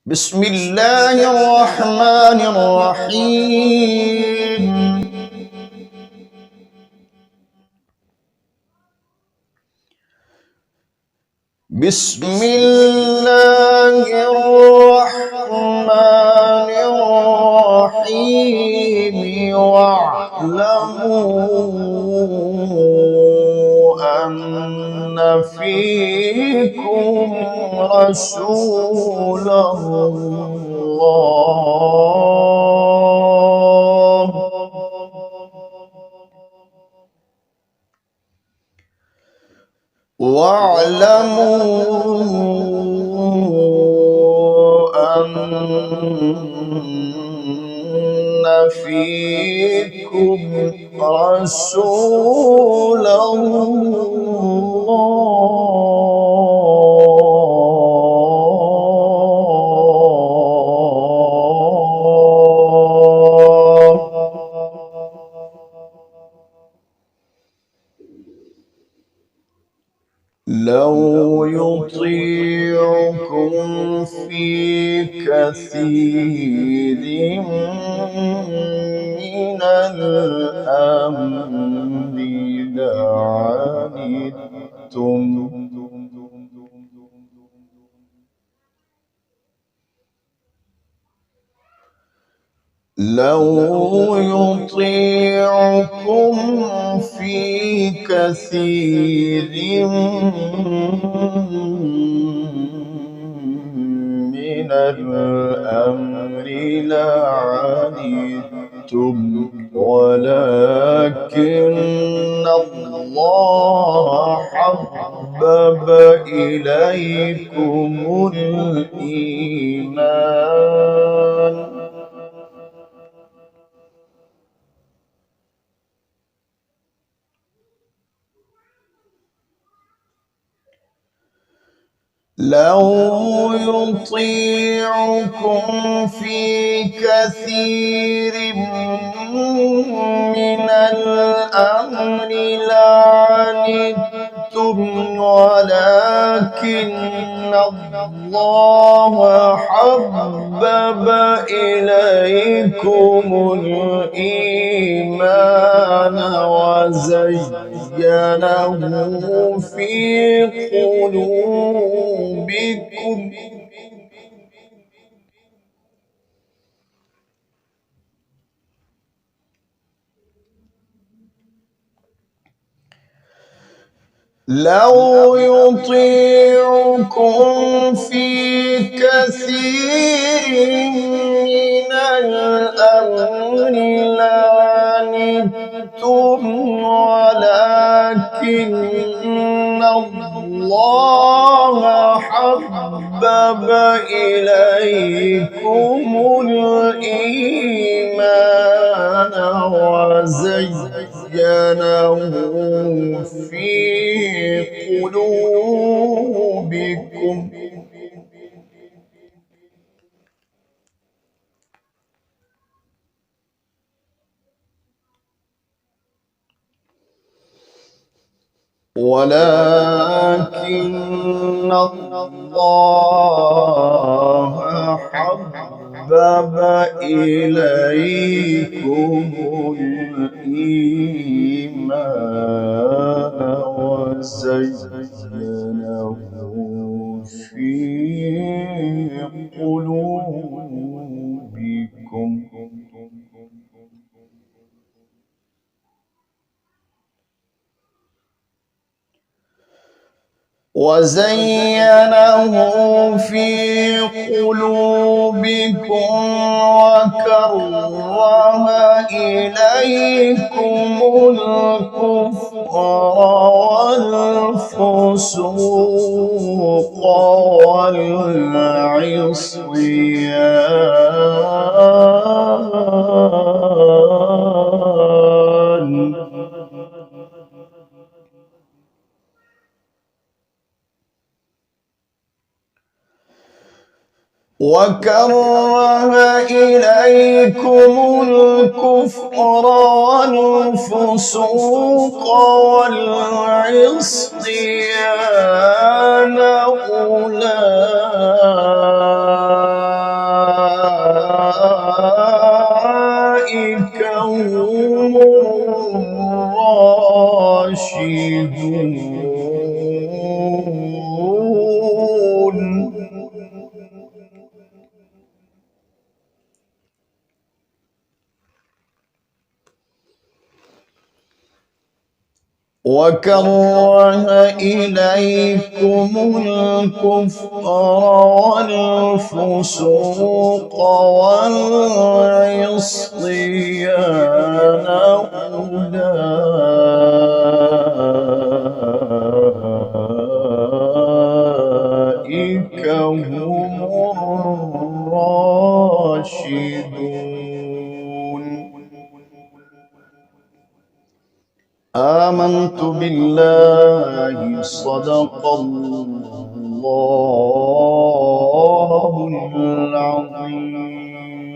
بسم الله الرحمن الرحيم. بسم الله الرحمن الرحيم. واعلموا أن فيكم رسول الله فيكم رسول الله لو يطيعكم في كثير من الأمر لعنتم ولكن الله حبب إليكم الإيمان لو يطيعكم في كثير من الأمر لعنتم ولكن الله حبب إليكم الإيمان وزينه في قلوبكم لو يطيعكم في كثير من الأمر لعنتم ولكن الله حبب إليكم الإيمان وزينه في قلوبكم ولكن الله حبب إليكم الإيمان وزينه في قلوبكم وكره إليكم الكفر والفسوق والعصيان وكره إليكم الكفر والفسوق والعصيان أولئك وكره إليكم الكفر والفسوق والعصيان أولئك هم الراشدون. آمنت بالله صدق الله العظيم.